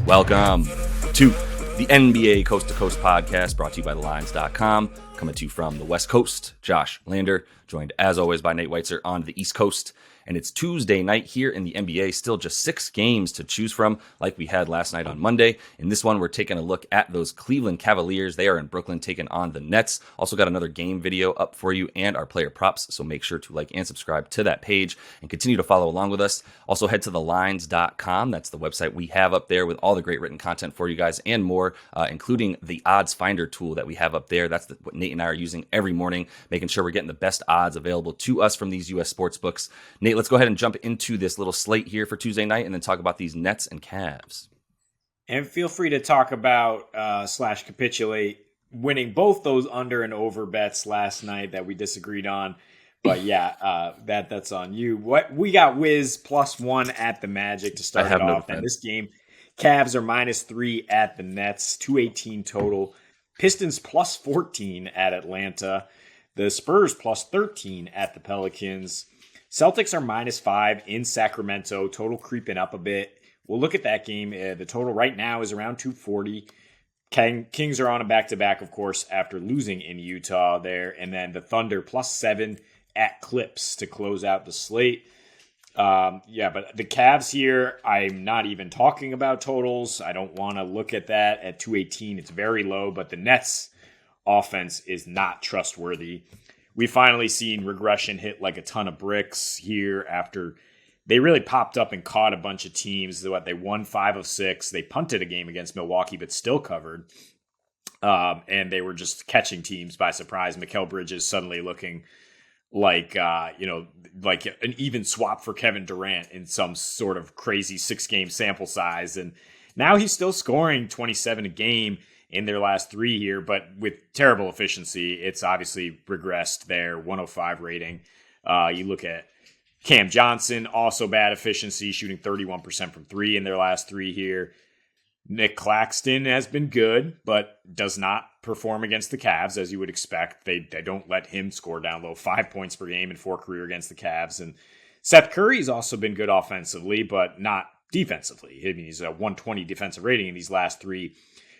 Welcome to the NBA Coast to Coast podcast brought to you by thelines.com. Coming to you from the West Coast, Josh Lander, joined as always by Nate Weitzer on the East Coast. And it's Tuesday night here in the NBA, still just 6 games to choose from like we had last night on Monday. In this one, we're taking a look at those Cleveland Cavaliers. They are in Brooklyn taking on the Nets. Also got another game video up for you and our player props, so make sure to like and subscribe to that page and continue to follow along with us. Also head to thelines.com. That's the website we have up there with all the great written content for you guys and more, including the odds finder tool that we have up there. That's what Nate and I are using every morning, making sure we're getting the best odds available to us from these U.S. sports books. Nate, let's go ahead and jump into this little slate here for Tuesday night and then talk about these Nets and Cavs. And feel free to talk about / capitulate winning both those under and over bets last night that we disagreed on. But yeah, that's on you. What we got Wiz +1 at the Magic to start it off. And this game, Cavs are -3 at the Nets, 218 total. Pistons +14 at Atlanta. The Spurs +13 at the Pelicans. Celtics are -5 in Sacramento, total creeping up a bit. We'll look at that game. The total right now is around 240. Kings are on a back-to-back, of course, after losing in Utah there. And then the Thunder +7 at Clips to close out the slate. But the Cavs here, I'm not even talking about totals. I don't want to look at that at 218. It's very low, but the Nets offense is not trustworthy. We finally seen regression hit like a ton of bricks here after they really popped up and caught a bunch of teams. They won 5 of 6. They punted a game against Milwaukee, but still covered. And they were just catching teams by surprise. Mikal Bridges suddenly looking like like an even swap for Kevin Durant in some sort of crazy 6-game sample size. And now he's still scoring 27 a game in their last 3 here, but with terrible efficiency. It's obviously regressed there, 105 rating. You look at Cam Johnson, also bad efficiency, shooting 31% from 3 in their last 3 here. Nick Claxton has been good, but does not perform against the Cavs, as you would expect. They don't let him score down low, 5 points per game in 4 career against the Cavs. And Seth Curry's also been good offensively, but not defensively. I mean, he's a 120 defensive rating in these last 3,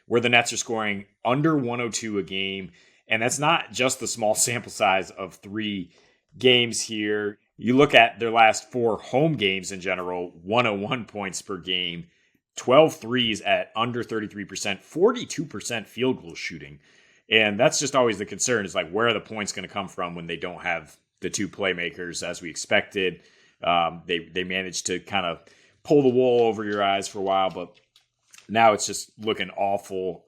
where the Nets are scoring under 102 a game. And that's not just the small sample size of 3 games here. You look at their last 4 home games in general, 101 points per game, 12 threes at under 33%, 42% field goal shooting. And that's just always the concern, is like, where are the points going to come from when they don't have the 2 playmakers as we expected? They managed to kind of pull the wool over your eyes for a while, but now it's just looking awful.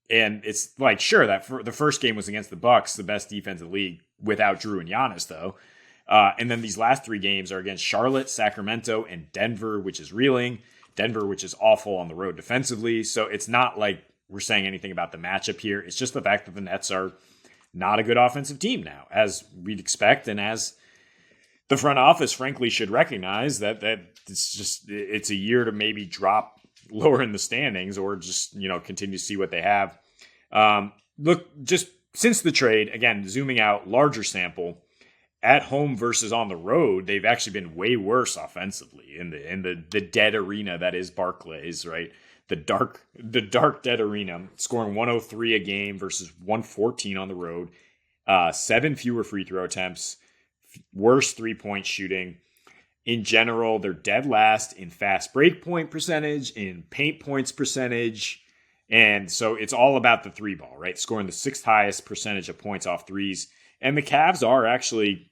And it's like, sure, the first game was against the Bucks, the best defense in the league, without Drew and Giannis, though. And then these last 3 games are against Charlotte, Sacramento, and Denver, which is reeling. Denver, which is awful on the road defensively. So it's not like we're saying anything about the matchup here. It's just the fact that the Nets are not a good offensive team now, as we'd expect, and as the front office, frankly, should recognize that it's a year to maybe drop lower in the standings, or just, continue to see what they have. Look, just since the trade, again, zooming out, larger sample, at home versus on the road, they've actually been way worse offensively in the dead arena that is Barclays, right? The dark dead arena, scoring 103 a game versus 114 on the road, 7 fewer free throw attempts, worse 3-point shooting. In general, they're dead last in fast break point percentage, in paint points percentage. And so it's all about the 3 ball, right? Scoring the 6th highest percentage of points off threes. And the Cavs are actually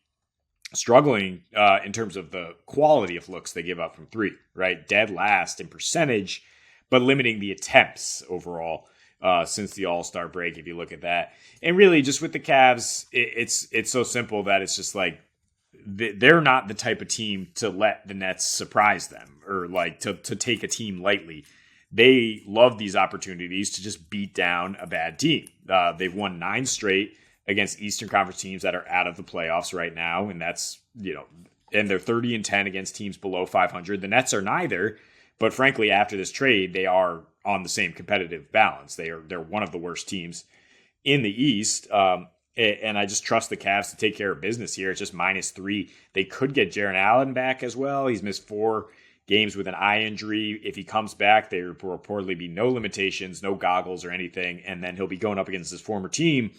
struggling in terms of the quality of looks they give up from 3, right? Dead last in percentage, but limiting the attempts overall since the All-Star break, if you look at that. And really, just with the Cavs, it's so simple that it's just like, they're not the type of team to let the Nets surprise them, or like to take a team lightly. They love these opportunities to just beat down a bad team. They've won 9 straight against Eastern Conference teams that are out of the playoffs right now. And that's, and they're 30-10 against teams below 500. The Nets are neither, but frankly, after this trade, they are on the same competitive balance. They're one of the worst teams in the East. And I just trust the Cavs to take care of business here. It's just -3. They could get Jaren Allen back as well. He's missed 4 games with an eye injury. If he comes back, there will reportedly be no limitations, no goggles or anything, and then he'll be going up against his former team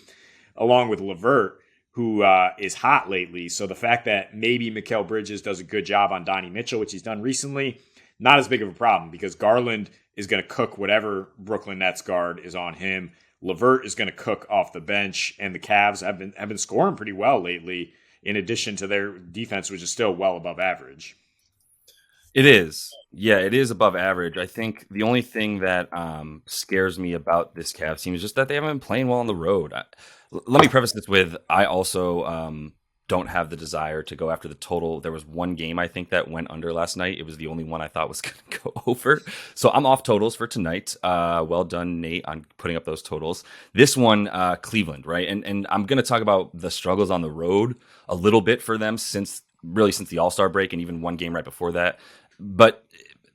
along with LeVert, who is hot lately. So the fact that maybe Mikal Bridges does a good job on Donnie Mitchell, which he's done recently, not as big of a problem because Garland is going to cook whatever Brooklyn Nets guard is on him. LeVert is going to cook off the bench, and the Cavs have been scoring pretty well lately, in addition to their defense, which is still well above average. It is. Yeah, it is above average. I think the only thing that scares me about this Cavs team is just that they haven't been playing well on the road. Let me preface this with, I also don't have the desire to go after the total. There was one game, I think, that went under last night. It was the only one I thought was going to go over. So I'm off totals for tonight. Well done, Nate, on putting up those totals. This one, Cleveland, right? And I'm going to talk about the struggles on the road a little bit for them since the All-Star break and even one game right before that. But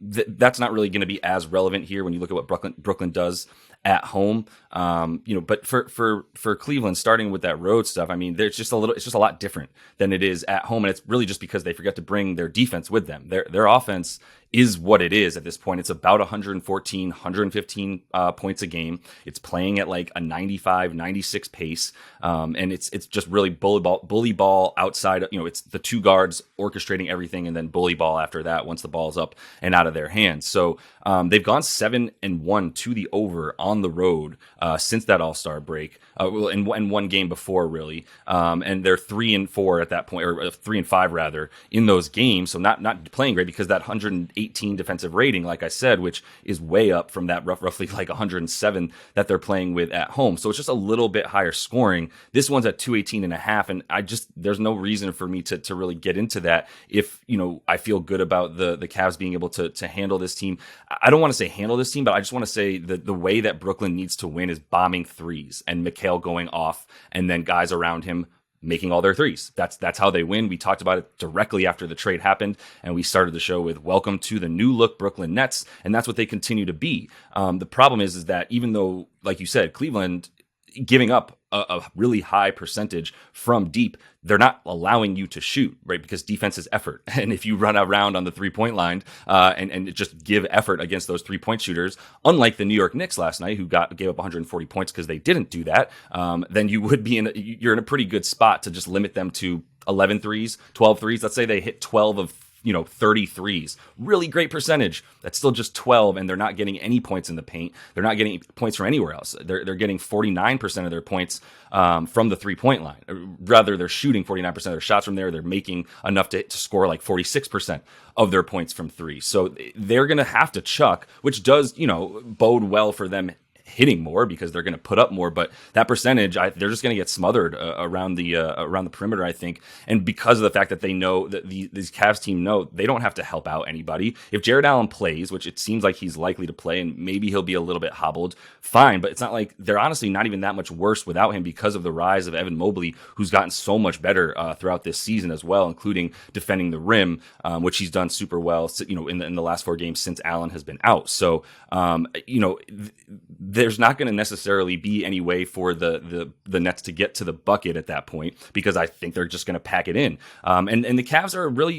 that's not really going to be as relevant here when you look at what Brooklyn does at home. But for Cleveland, starting with that road stuff, I mean, it's just a lot different than it is at home. And it's really just because they forget to bring their defense with them. Their offense is what it is at this point. It's about 115 points a game. It's playing at like a 95, 96 pace. And it's just really bully ball outside. It's the two guards orchestrating everything and then bully ball after that once the ball's up and out of their hands. So they've gone 7-1 to the over on the road since that All-Star break, in one game before, really. And they're 3-4 at that point, or 3-5 rather, in those games. So not playing great because that 118 defensive rating, like I said, which is way up from that roughly like 107 that they're playing with at home. So it's just a little bit higher scoring. This one's at 218.5, and there's no reason for me to really get into that if I feel good about the Cavs being able to handle this team. I don't want to say handle this team, but I just want to say that the way that Brooklyn needs to win is bombing threes and Mikal going off and then guys around him making all their threes. That's how they win. We talked about it directly after the trade happened, and we started the show with welcome to the new look Brooklyn Nets, and that's what they continue to be. The problem is that even though, like you said, Cleveland giving up a really high percentage from deep, they're not allowing you to shoot, right? Because defense is effort. And if you run around on the 3-point line and just give effort against those 3-point shooters, unlike the New York Knicks last night, who gave up 140 points because they didn't do that, then you're in a pretty good spot to just limit them to 11 threes, 12 threes. Let's say they hit 12 of 33s. Really great percentage. That's still just 12, and they're not getting any points in the paint. They're not getting points from anywhere else. They're getting 49% of their points from the 3-point line. Rather, they're shooting 49% of their shots from there. They're making enough to score like 46% of their points from three. So they're going to have to chuck, which does, bode well for them hitting more because they're going to put up more, but that percentage, they're just going to get smothered around the perimeter, I think. And because of the fact that they know that these Cavs team know they don't have to help out anybody. If Jared Allen plays, which it seems like he's likely to play, and maybe he'll be a little bit hobbled, fine. But it's not like they're honestly not even that much worse without him because of the rise of Evan Mobley, who's gotten so much better throughout this season as well, including defending the rim, which he's done super well, in the last 4 games since Allen has been out. So, there's not going to necessarily be any way for the Nets to get to the bucket at that point because I think they're just going to pack it in. And the Cavs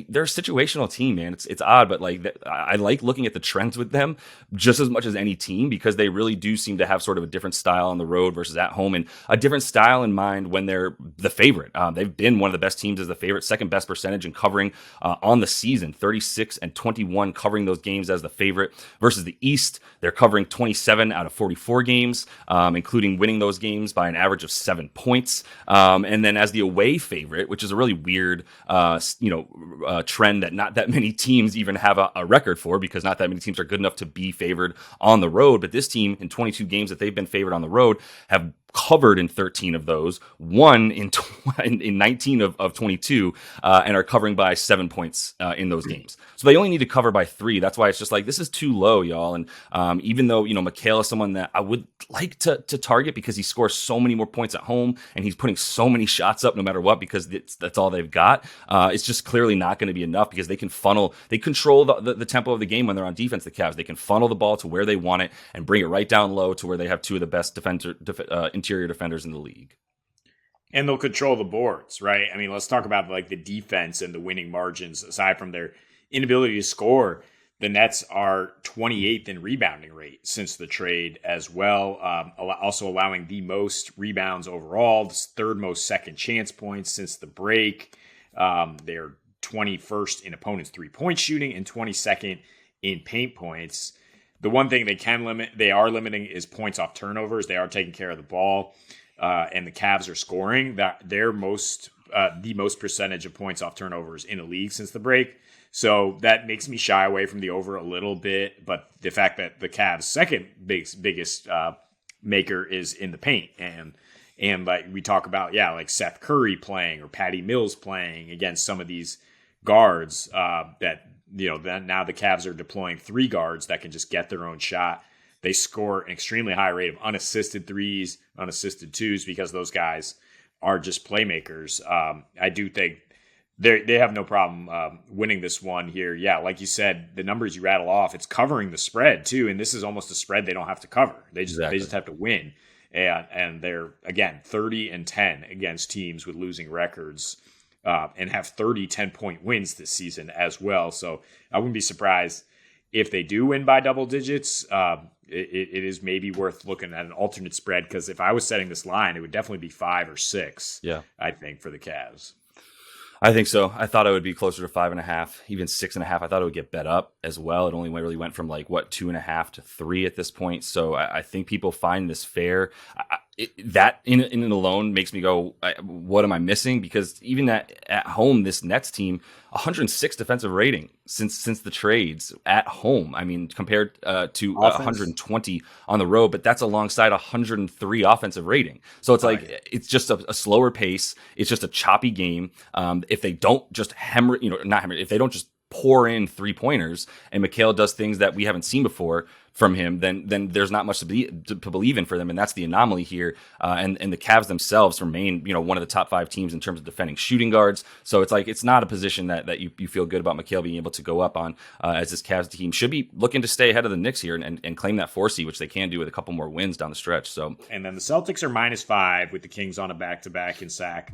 they're a situational team, man. It's odd, but I like looking at the trends with them just as much as any team because they really do seem to have sort of a different style on the road versus at home and a different style in mind when they're the favorite. They've been one of the best teams as the favorite, second best percentage in covering on the season, 36-21 covering those games as the favorite versus the East. They're covering 27 out of 44 games, including winning those games by an average of 7 points. And then as the away favorite, which is a really weird, trend that not that many teams even have a record for because not that many teams are good enough to be favored on the road. But this team in 22 games that they've been favored on the road have covered in 13 of those, won in 19 of 22, and are covering by 7 points in those games. So they only need to cover by 3. That's why it's just like, this is too low, y'all. And even though, Mikal is someone that I would like to target because he scores so many more points at home and he's putting so many shots up no matter what because that's all they've got. It's just clearly not going to be enough because they control the tempo of the game when they're on defense, the Cavs. They can funnel the ball to where they want it and bring it right down low to where they have two of the best interior defenders in the league. And they'll control the boards, right? I mean, let's talk about the defense and the winning margins aside from their inability to score. the Nets are 28th in rebounding rate since the trade as well. Also allowing the most rebounds overall, the third most second chance points since the break. They're 21st in opponents' 3-point shooting and 22nd in paint points. The one thing they are limiting is points off turnovers. They are taking care of the ball, and the Cavs are scoring. The most percentage of points off turnovers in the league since the break. So that makes me shy away from the over a little bit. But the fact that the Cavs' second biggest maker is in the paint, and like we talk about, like Seth Curry playing or Patty Mills playing against some of these guards that now the Cavs are deploying 3 guards that can just get their own shot. They score an extremely high rate of unassisted threes, unassisted twos, because those guys are just playmakers. I do think they have no problem winning this one here. Yeah, like you said, the numbers you rattle off, it's covering the spread too, and this is almost a spread they don't have to cover. They just have to win, and they're again 30-10 against teams with losing records, and have 30 10-point wins this season as well. So I wouldn't be surprised if they do win by double digits. It is maybe worth looking at an alternate spread, because if I was setting this line, it would definitely be 5 or 6. Yeah, I think for the Cavs. I think so. I thought it would be closer to 5.5, even 6.5. I thought it would get bet up as well. It only really went from 2.5 to 3 at this point. So I think people find this fair. That in and alone makes me go, what am I missing? Because even at home, this Nets team, 106 defensive rating since the trades at home. I mean, compared to 120 on the road, but that's alongside 103 offensive rating. So it's it's just a slower pace. It's just a choppy game. If they don't just if they don't just pour in 3-pointers and Mikal does things that we haven't seen before from him, then there's not much to believe in for them, and that's the anomaly here. And the Cavs themselves remain, one of the top 5 teams in terms of defending shooting guards. So it's not a position that you feel good about Mikal being able to go up on, as this Cavs team should be looking to stay ahead of the Knicks here and claim that 4 seed, which they can do with a couple more wins down the stretch. So, and then the Celtics are -5 with the Kings on a back-to-back in Sac.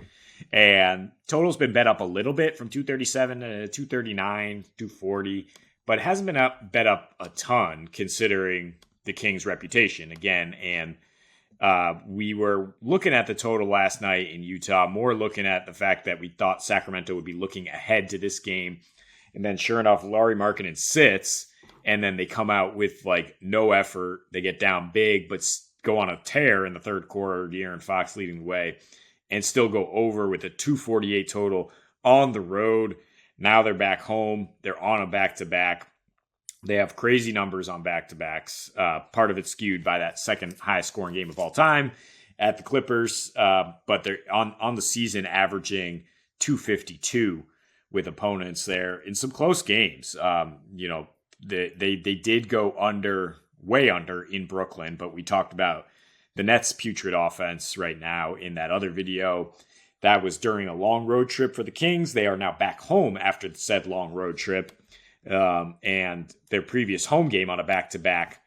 And total's been bet up a little bit from 237 to 239, 240, but it hasn't been bet up a ton considering the Kings' reputation again. And we were looking at the total last night in Utah, more looking at the fact that we thought Sacramento would be looking ahead to this game. And then sure enough, Lauri Markkanen sits, and then they come out with no effort. They get down big, but go on a tear in the third quarter, De'Aaron Fox leading the way, and still go over with a 248 total on the road. Now they're back home. They're on a back-to-back. They have crazy numbers on back-to-backs. Part of it skewed by that second highest scoring game of all time at the Clippers. But they're on the season averaging 252 with opponents there in some close games. They did go way under in Brooklyn, but we talked about the Nets' putrid offense right now in that other video. That was during a long road trip for the Kings. They are now back home after said long road trip. And their previous home game on a back-to-back,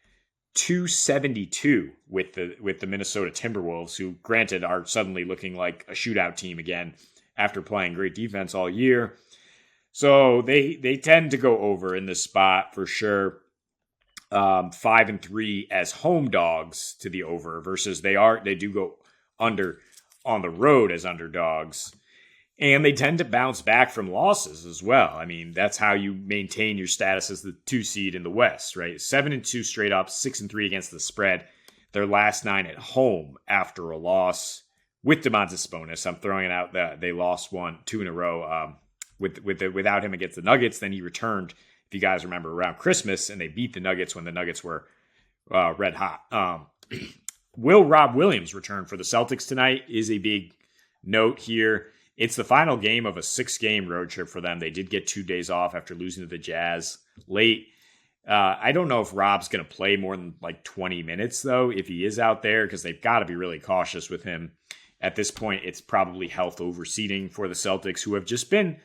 272 with the Minnesota Timberwolves, who granted are suddenly looking like a shootout team again after playing great defense all year. So they tend to go over in this spot for sure. 5-3 as home dogs to the over versus they do go under on the road as underdogs, and they tend to bounce back from losses as well. I mean, that's how you maintain your status as the 2 seed in the West, right? 7-2 straight up, 6-3 against the spread. Their last 9 at home after a loss with Domantas Sabonis. I'm throwing it out that they lost 2 in a row without him against the Nuggets. Then he returned, if you guys remember, around Christmas, and they beat the Nuggets when the Nuggets were red hot. Will Rob Williams return for the Celtics tonight is a big note here. It's the final game of a 6-game road trip for them. They did get 2 days off after losing to the Jazz late. I don't know if Rob's going to play more than 20 minutes, though, if he is out there, because they've got to be really cautious with him. At this point, it's probably health overseeding for the Celtics, who have just been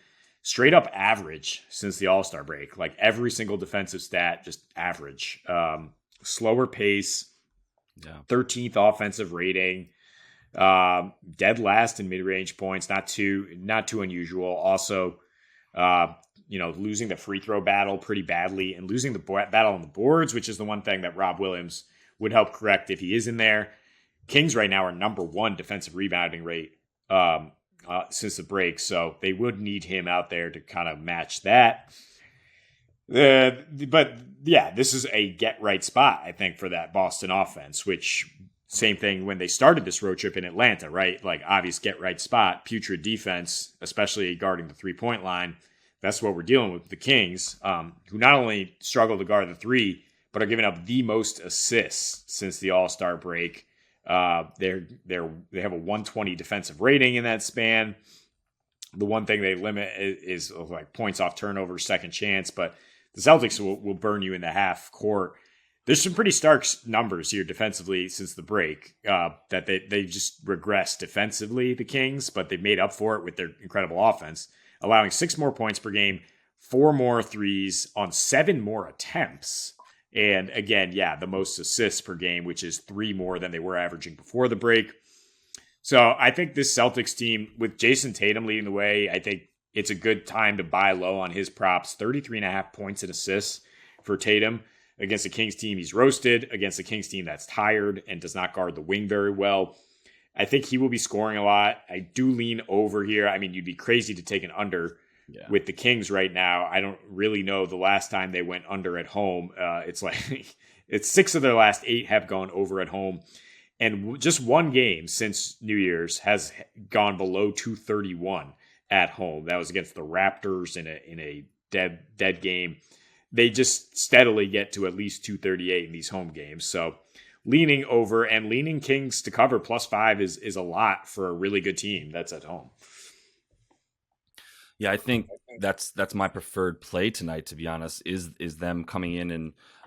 straight up average since the All-Star break. Every single defensive stat, just average. Slower pace, 13th offensive rating, dead last in mid-range points, not too unusual. Also, losing the free throw battle pretty badly and losing the battle on the boards, which is the one thing that Rob Williams would help correct if he is in there. Kings right now are number 1 defensive rebounding rate since the break, so they would need him out there to kind of match that. But yeah, this is a get right spot, I think, for that Boston offense, which same thing when they started this road trip in Atlanta, right? Like obvious get right spot, putrid defense, especially guarding the 3-point line. That's what we're dealing with the Kings, who not only struggle to guard the 3, but are giving up the most assists since the All-Star break. They have a 120 defensive rating in that span. The one thing they limit is like points off turnover, second chance, but the Celtics will burn you in the half court. There's some pretty stark numbers here defensively since the break that they just regressed defensively, the Kings, but they've made up for it with their incredible offense, allowing 6 more points per game, 4 more threes on 7 more attempts. And again, the most assists per game, which is 3 more than they were averaging before the break. So I think this Celtics team, with Jason Tatum leading the way, I think it's a good time to buy low on his props. 33.5 points and assists for Tatum against a Kings team he's roasted, against a Kings team that's tired and does not guard the wing very well. I think he will be scoring a lot. I do lean over here. I mean, you'd be crazy to take an under with the Kings right now. I don't really know the last time they went under at home. It's like it's 6 of their last 8 have gone over at home. And just one game since New Year's has gone below 231 at home. That was against the Raptors in a dead game. They just steadily get to at least 238 in these home games. So leaning over and leaning Kings to cover +5 is a lot for a really good team that's at home. Yeah, I think that's my preferred play tonight, to be honest, is them coming in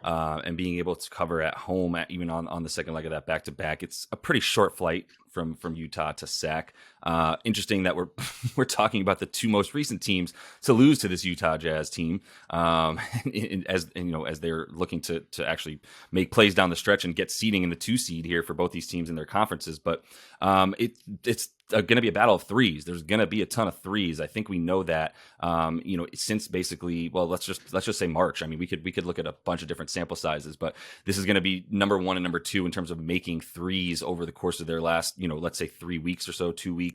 and being able to cover at home, even on the second leg of that back-to-back. It's a pretty short flight from Utah to Sac. Interesting that we're talking about the 2 most recent teams to lose to this Utah Jazz team, as they're looking to actually make plays down the stretch and get seeding in the 2 seed here for both these teams in their conferences. But it's going to be a battle of threes. There's going to be a ton of threes. I think we know that. Since basically, well, let's just say March. I mean, we could look at a bunch of different sample sizes, but this is going to be number 1 and number 2 in terms of making threes over the course of their last, let's say 3 weeks or so, 2 weeks.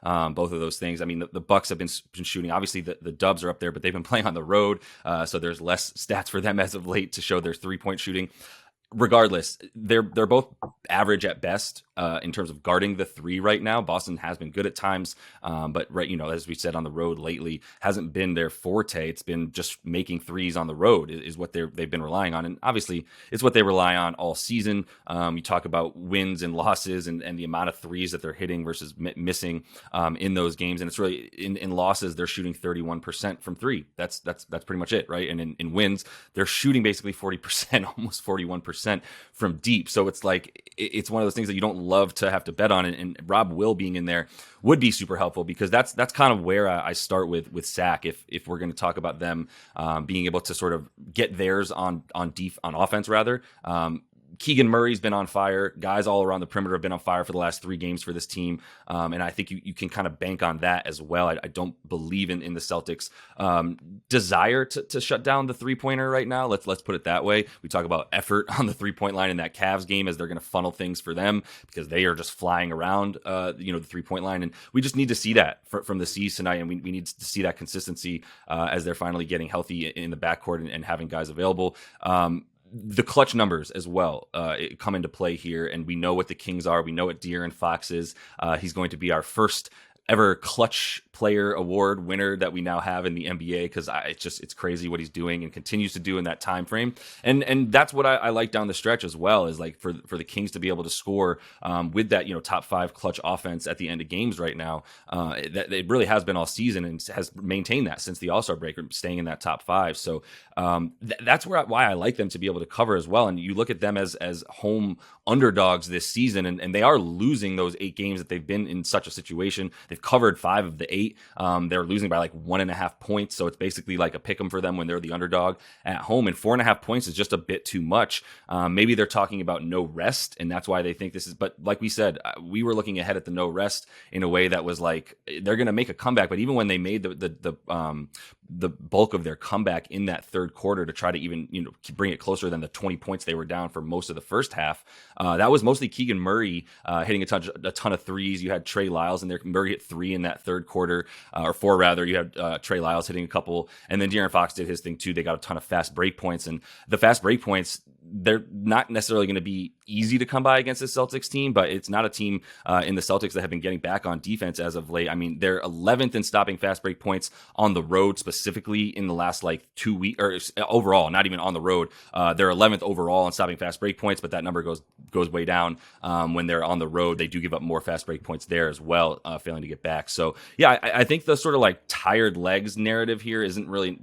Both of those things. I mean, the Bucks have been shooting. Obviously, the Dubs are up there, but they've been playing on the road, so there's less stats for them as of late to show their 3-point shooting. Regardless, they're both average at best in terms of guarding the 3 right now. Boston has been good at times, but as we said, on the road lately hasn't been their forte. It's been just making threes on the road is what they've been relying on, and obviously it's what they rely on all season. You talk about wins and losses and the amount of threes that they're hitting versus missing in those games, and it's really in losses they're shooting 31% from 3. That's pretty much it, right? And in wins they're shooting basically 40%, almost 41%. From deep. So it's like it's one of those things that you don't love to have to bet on, and Rob Will being in there would be super helpful, because that's kind of where I start with Sac if we're going to talk about them being able to sort of get theirs on offense rather. Keegan Murray's been on fire. Guys all around the perimeter have been on fire for the last 3 games for this team. And I think you can kind of bank on that as well. I don't believe in the Celtics' desire to shut down the 3-pointer right now. Let's put it that way. We talk about effort on the 3-point line in that Cavs game as they're going to funnel things for them because they are just flying around, the 3-point line. And we just need to see that from the C's tonight. And we need to see that consistency as they're finally getting healthy in the backcourt and having guys available. The clutch numbers as well come into play here, and we know what the Kings are. We know what De'Aaron Fox is. He's going to be our first ever clutch player award winner that we now have in the NBA, because it's crazy what he's doing and continues to do in that time frame. And that's what I like down the stretch as well, is like for the Kings to be able to score with that top 5 clutch offense at the end of games right now. That it really has been all season and has maintained that since the All-Star break, staying in that top 5. So that's why I like them to be able to cover as well. And you look at them as home underdogs this season, and they are losing those 8 games that they've been in such a situation. They've covered 5 of the 8. They're losing by like 1.5 points. So it's basically like a pick 'em for them when they're the underdog at home. And 4.5 points is just a bit too much. Maybe they're talking about no rest, and that's why they think this is. But like we said, we were looking ahead at the no rest in a way that was like they're going to make a comeback. But even when they made the bulk of their comeback in that third quarter to try to even bring it closer than the 20 points they were down for most of the first half, that was mostly Keegan Murray hitting a ton of threes. You had Trey Lyles in there. Murray hit 3 in that third quarter, or 4 rather. You had Trey Lyles hitting a couple, and then De'Aaron Fox did his thing too. They got a ton of fast break points, and the fast break points, they're not necessarily going to be easy to come by against the Celtics team, but it's not a team in the Celtics that have been getting back on defense as of late. I mean, they're 11th in stopping fast break points on the road, specifically in the last like 2 weeks, or overall, not even on the road. They're 11th overall in stopping fast break points, but that number goes way down when they're on the road. They do give up more fast break points there as well, failing to get back. So yeah, I think the sort of like tired legs narrative here isn't really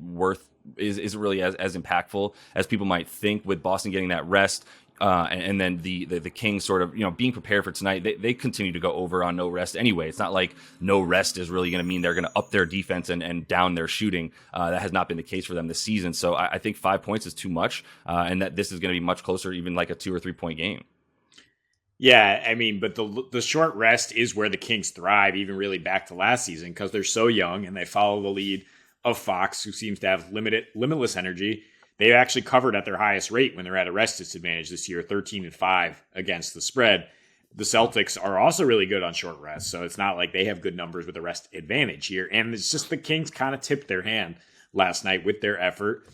isn't really as impactful as people might think, with Boston getting that rest. And then the Kings sort of, being prepared for tonight. They continue to go over on no rest anyway. It's not like no rest is really going to mean they're going to up their defense and down their shooting. That has not been the case for them this season. So I think 5 points is too much, and that this is going to be much closer, even like a 2 or 3 point game. Yeah, I mean, but the short rest is where the Kings thrive, even really back to last season, because they're so young and they follow the lead of Fox, who seems to have limitless energy. They actually covered at their highest rate when they're at a rest disadvantage this year, 13-5 against the spread. The Celtics are also really good on short rest, so it's not like they have good numbers with a rest advantage here. And it's just the Kings kind of tipped their hand last night with their effort,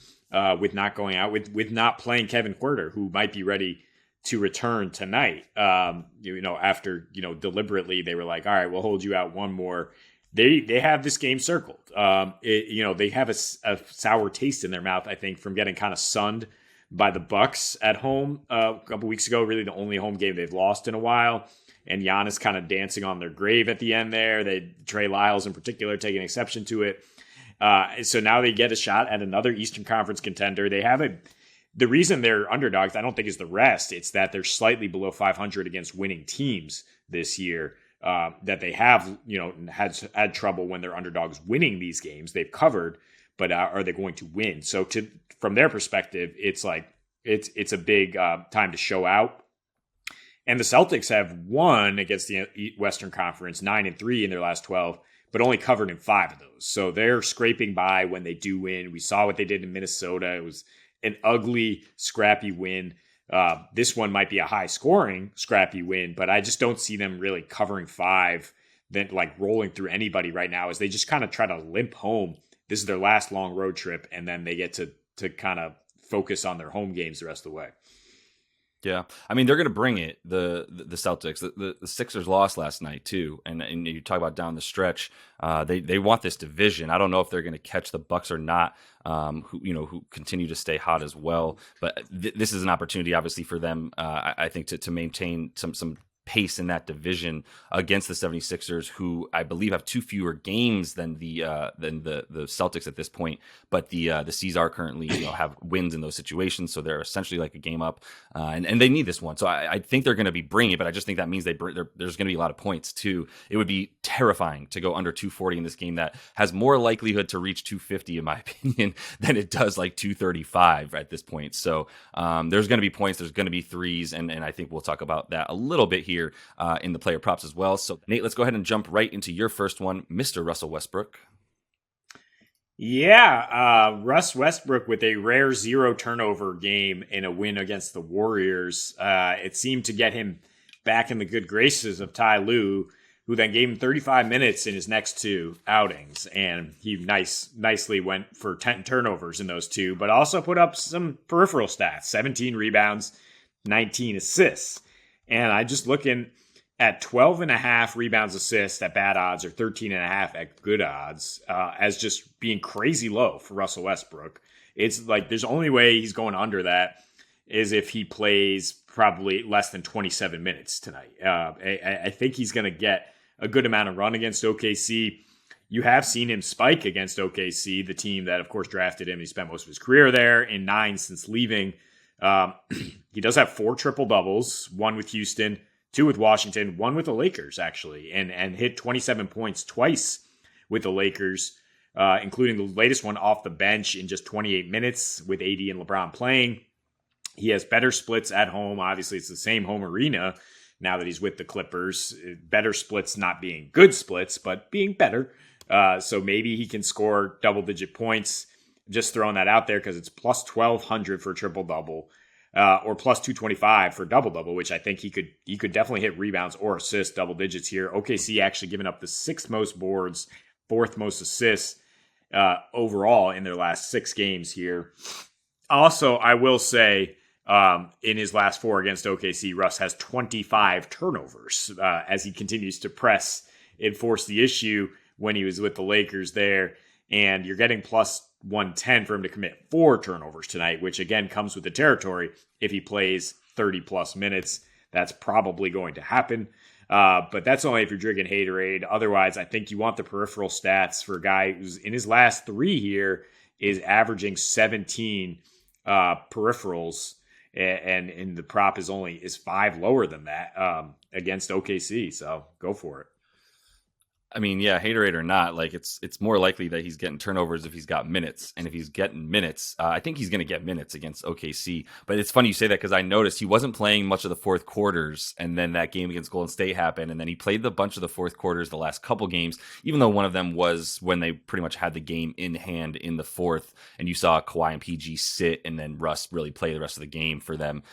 with not going out, with not playing Kevin Huerter, who might be ready to return tonight. After deliberately they were like, all right, we'll hold you out one more. They have this game circled. They have a sour taste in their mouth, I think, from getting kind of sunned by the Bucks at home a couple weeks ago. Really, the only home game they've lost in a while. And Giannis kind of dancing on their grave at the end there. Trey Lyles in particular taking exception to it. So now they get a shot at another Eastern Conference contender. They have the reason they're underdogs, I don't think, is the rest. It's that they're slightly below 500 against winning teams this year. That they have, had trouble when they're underdogs winning these games. They've covered, but are they going to win? So from their perspective, it's like it's a big time to show out. And the Celtics have won against the Western Conference 9-3 in their last 12, but only covered in 5 of those. So they're scraping by when they do win. We saw what they did in Minnesota. It was an ugly, scrappy win. This one might be a high scoring, scrappy win, but I just don't see them really covering 5, then like rolling through anybody right now, as they just kind of try to limp home. This is their last long road trip, and then they get to kind of focus on their home games the rest of the way. Yeah, I mean, they're going to bring it. The Celtics, the Sixers lost last night too, and you talk about down the stretch. They want this division. I don't know if they're going to catch the Bucks or not, who continue to stay hot as well. But this is an opportunity, obviously, for them. I think to maintain some pace in that division against the 76ers, who I believe have 2 fewer games than the Celtics at this point. But the C's are currently have wins in those situations, so they're essentially like a game up, and they need this one. So I think they're going to be bringing it, but I just think that means there's going to be a lot of points too. It would be terrifying to go under 240 in this game that has more likelihood to reach 250 in my opinion than it does like 235 at this point. So there's going to be points, there's going to be threes, and I think we'll talk about that a little bit here in the player props as well. So Nate, let's go ahead and jump right into your first one, Mr. Russell Westbrook. Yeah, Russ Westbrook with a rare 0 turnover game in a win against the Warriors. It seemed to get him back in the good graces of Ty Lue, who then gave him 35 minutes in his next 2 outings. And he nicely went for 10 turnovers in those 2, but also put up some peripheral stats, 17 rebounds, 19 assists. And I just looking at 12.5 rebounds assists at bad odds, or 13.5 at good odds, as just being crazy low for Russell Westbrook. It's like there's only way he's going under that is if he plays probably less than 27 minutes tonight. I think he's going to get a good amount of run against OKC. You have seen him spike against OKC, the team that, of course, drafted him. He spent most of his career there, in 9 since leaving. He does have 4 triple doubles, 1 with Houston, 2 with Washington, 1 with the Lakers, actually, and hit 27 points twice with the Lakers, including the latest one off the bench in just 28 minutes with AD and LeBron playing. He has better splits at home. Obviously, it's the same home arena now that he's with the Clippers. Better splits not being good splits, but being better. So maybe he can score double-digit points. Just throwing that out there because it's plus 1,200 for triple-double. Or plus 225 for double-double, which I think he could definitely hit rebounds or assists double digits here. OKC actually giving up the 6th most boards, 4th most assists overall in their last 6 games here. Also, I will say in his last 4 against OKC, Russ has 25 turnovers as he continues to press and force the issue when he was with the Lakers there. And you're getting plus 110 for him to commit 4 turnovers tonight, which again comes with the territory. If he plays 30 plus minutes, that's probably going to happen. But that's only if you're drinking Haterade. Otherwise, I think you want the peripheral stats for a guy who's in his last 3 here is averaging 17 peripherals, and the prop is 5 lower than that against OKC. So go for it. I mean, yeah, haterade or not, like it's more likely that he's getting turnovers if he's got minutes. And if he's getting minutes, I think he's going to get minutes against OKC. But it's funny you say that because I noticed he wasn't playing much of the fourth quarters. And then that game against Golden State happened. And then he played the bunch of the fourth quarters the last couple games, even though one of them was when they pretty much had the game in hand in the fourth. And you saw Kawhi and PG sit and then Russ really play the rest of the game for them.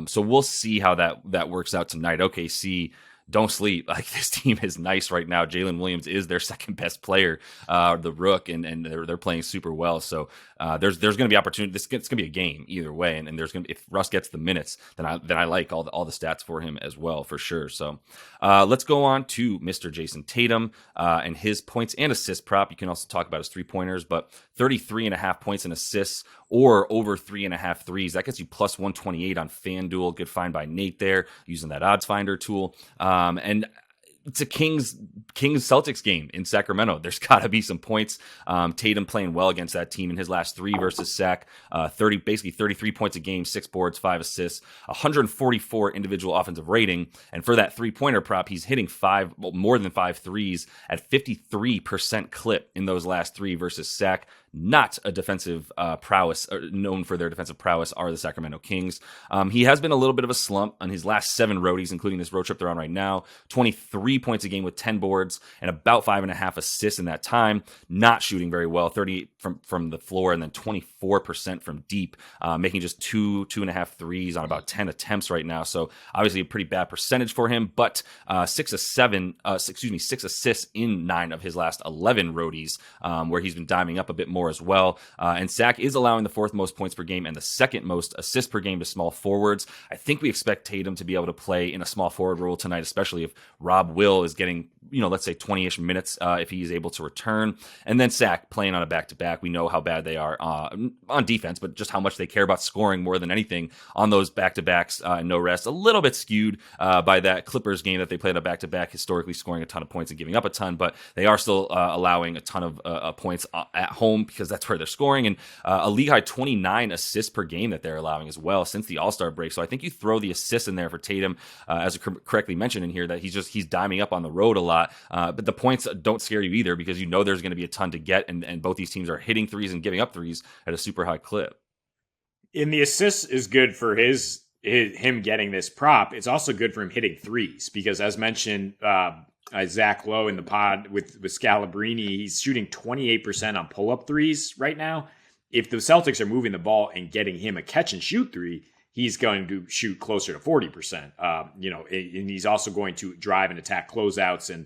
So we'll see how that works out tonight. OKC, don't sleep. Like, this team is nice right now. Jalen Williams is their second best player, the rook, and they're playing super well. So there's going to be opportunity. It's going to be a game either way, and there's going to, if Russ gets the minutes, then I like all the stats for him as well for sure. So let's go on to Mr. Jason Tatum and his points and assist prop. You can also talk about his 3-pointers, but 33.5 points and assists or over 3.5 threes. That gets you plus 128 on FanDuel. Good find by Nate there using that odds finder tool. And it's a Kings Celtics game in Sacramento. There's got to be some points. Tatum playing well against that team in his last 3 versus Sac. 33 points a game, 6 boards, 5 assists, 144 individual offensive rating. And for that 3-pointer prop, he's hitting more than 5 threes at 53% clip in those last 3 versus Sac. Not a defensive prowess, or known for their defensive prowess, are the Sacramento Kings. He has been a little bit of a slump on his last 7 roadies, including this road trip they're on right now. 23 points a game with 10 boards and about 5.5 assists in that time. Not shooting very well, 38 from the floor and then 24% from deep, making just 2.5 threes on about 10 attempts right now. So obviously a pretty bad percentage for him, but 6 assists in 9 of his last 11 roadies, where he's been diming up a bit more as well. And Sac is allowing the 4th most points per game and the 2nd most assists per game to small forwards. I think we expect Tatum to be able to play in a small forward role tonight, especially if Rob Will is getting, let's say 20-ish minutes if he is able to return. And then Sac playing on a back-to-back. We know how bad they are on defense, but just how much they care about scoring more than anything on those back-to-backs, no rest. A little bit skewed by that Clippers game that they played a back-to-back, historically scoring a ton of points and giving up a ton, but they are still allowing a ton of points at home because that's where they're scoring, and a league-high 29 assists per game that they're allowing as well since the All-Star break. So I think you throw the assists in there for Tatum, as correctly mentioned in here, that he's diming up on the road a lot, but the points don't scare you either because there's going to be a ton to get, and both these teams are hitting threes and giving up threes at a super high clip. And the assists is good for him getting this prop. It's also good for him hitting threes because, as mentioned, Zach Lowe in the pod with Scalabrini, he's shooting 28% on pull-up threes right now. If the Celtics are moving the ball and getting him a catch-and-shoot 3, he's going to shoot closer to 40%. And he's also going to drive and attack closeouts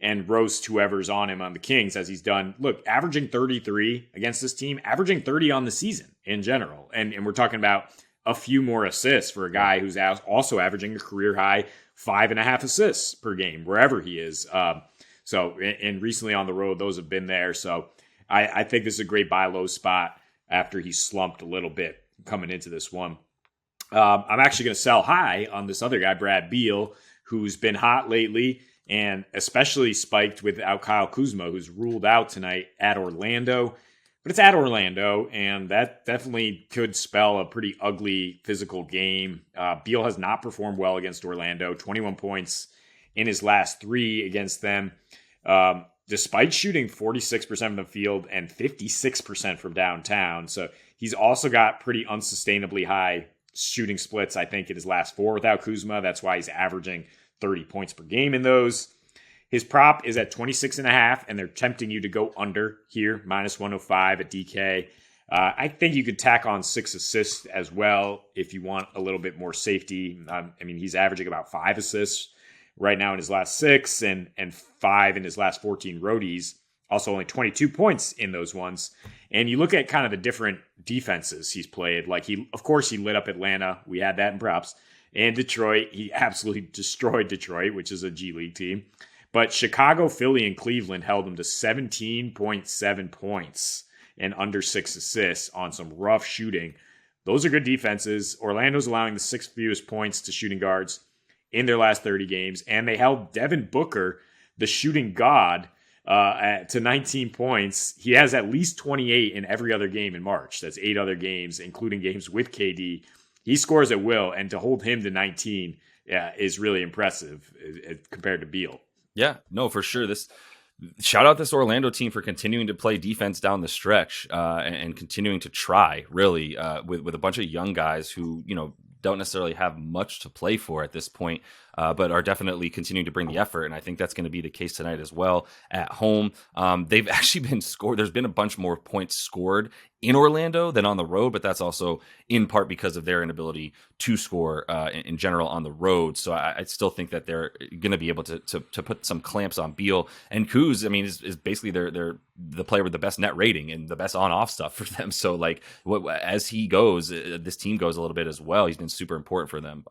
and roast whoever's on him on the Kings, as he's done. Look, averaging 33 against this team, averaging 30 on the season in general. And we're talking about a few more assists for a guy who's also averaging a career-high 5.5 assists per game, wherever he is. And recently on the road, those have been there. So I think this is a great buy low spot after he slumped a little bit coming into this one. I'm actually going to sell high on this other guy, Brad Beal, who's been hot lately and especially spiked without Kyle Kuzma, who's ruled out tonight at Orlando. But it's at Orlando, and that definitely could spell a pretty ugly physical game. Beal has not performed well against Orlando, 21 points in his last 3 against them, despite shooting 46% from the field and 56% from downtown. So he's also got pretty unsustainably high shooting splits, I think, in his last 4 without Kuzma. That's why he's averaging 30 points per game in those. His prop is at 26.5, and they're tempting you to go under here, minus 105 at DK. I think you could tack on 6 assists as well if you want a little bit more safety. He's averaging about 5 assists right now in his last 6 and 5 in his last 14 roadies. Also only 22 points in those ones. And you look at kind of the different defenses he's played. Like of course he lit up Atlanta. We had that in props. And Detroit, he absolutely destroyed Detroit, which is a G League team. But Chicago, Philly, and Cleveland held him to 17.7 points and under 6 assists on some rough shooting. Those are good defenses. Orlando's allowing the 6th fewest points to shooting guards in their last 30 games. And they held Devin Booker, the shooting god, to 19 points. He has at least 28 in every other game in March. That's 8 other games, including games with KD. He scores at will, and to hold him to 19 is really impressive compared to Beal. Yeah, no, for sure. Shout out this Orlando team for continuing to play defense down the stretch and continuing to try, really, with a bunch of young guys who, don't necessarily have much to play for at this point, but are definitely continuing to bring the effort. And I think that's going to be the case tonight as well at home. They've actually been scored. There's been a bunch more points scored in Orlando than on the road, but that's also in part because of their inability to score in general on the road. So I still think that they're going to be able to put some clamps on Beal. And Kuz, is basically they're the player with the best net rating and the best on-off stuff for them. So as he goes, this team goes a little bit as well. He's been super important for them.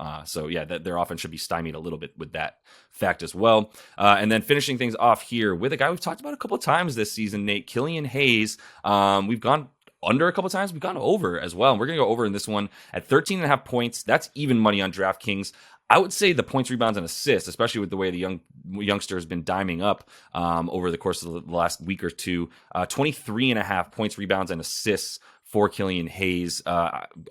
Their offense should be stymied a little bit with that fact as well. And then finishing things off here with a guy we've talked about a couple of times this season, Nate, Killian Hayes. We've gone under a couple of times. We've gone over as well. And we're going to go over in this one at 13.5 points. That's even money on DraftKings. I would say the points, rebounds, and assists, especially with the way the youngster has been diming up over the course of the last week or two, 23.5 points, rebounds, and assists for Killian Hayes,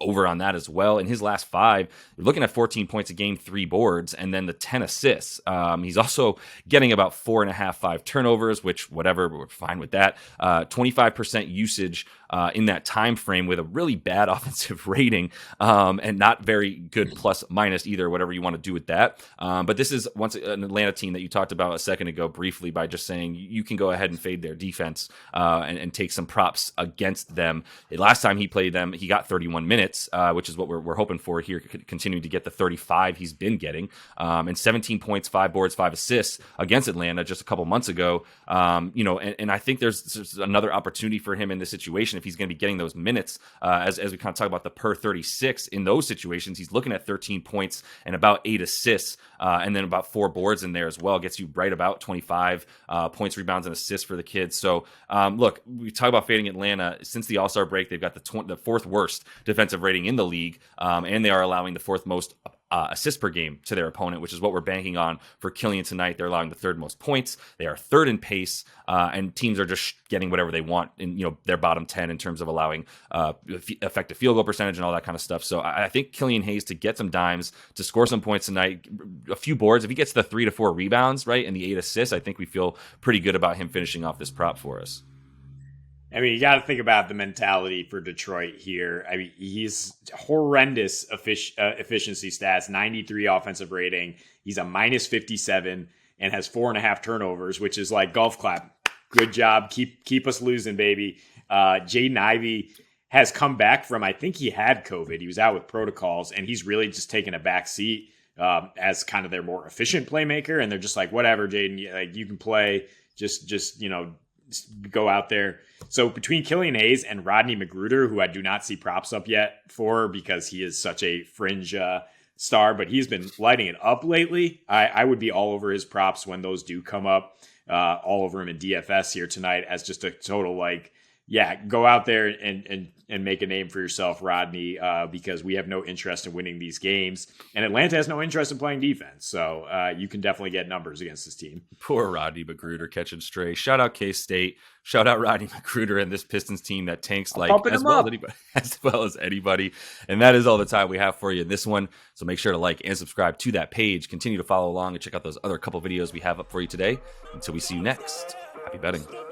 over on that as well. In his last 5, you're looking at 14 points a game, 3 boards, and then the 10 assists. He's also getting about 4.5, 5 turnovers, which whatever, we're fine with that. 25% usage in that time frame with a really bad offensive rating and not very good plus minus either, whatever you want to do with that. But this is once an Atlanta team that you talked about a second ago briefly by just saying you can go ahead and fade their defense and take some props against them. Last time he played them, he got 31 minutes, which is what we're hoping for here, continuing to get the 35 he's been getting, and 17 points, 5 boards, 5 assists against Atlanta just a couple months ago. And I think there's another opportunity for him in this situation if he's going to be getting those minutes. As we kind of talk about the per 36 in those situations, he's looking at 13 points and about 8 assists, and then about 4 boards in there as well. Gets you right about 25 points, rebounds, and assists for the kids. So look, we talk about fading Atlanta. Since the All-Star break, they've got the 4th worst defensive rating in the league, and they are allowing the 4th most assists per game to their opponent, which is what we're banking on for Killian tonight. They're allowing the 3rd most points. They are 3rd in pace, and teams are just getting whatever they want in their bottom 10 in terms of allowing effective field goal percentage and all that kind of stuff. So I think Killian Hayes to get some dimes, to score some points tonight, a few boards. If he gets the 3 to 4 rebounds, right, and the 8 assists, I think we feel pretty good about him finishing off this prop for us. You got to think about the mentality for Detroit here. He's horrendous efficiency stats, 93 offensive rating. He's a minus 57 and has 4.5 turnovers, which is like golf clap. Good job. Keep us losing, baby. Jaden Ivey has come back from, I think he had COVID. He was out with protocols, and he's really just taken a back seat as kind of their more efficient playmaker. And they're just like, whatever, Jaden, you can play. Just go out there. So between Killian Hayes and Rodney Magruder, who I do not see props up yet for because he is such a fringe star, but he's been lighting it up lately. I would be all over his props when those do come up, all over him in DFS here tonight as just a total yeah, go out there and make a name for yourself, Rodney, because we have no interest in winning these games. And Atlanta has no interest in playing defense. So you can definitely get numbers against this team. Poor Rodney McGruder catching stray. Shout out K-State. Shout out Rodney McGruder and this Pistons team that tanks like as well as anybody. And that is all the time we have for you in this one. So make sure to like and subscribe to that page. Continue to follow along and check out those other couple videos we have up for you today. Until we see you next, happy betting.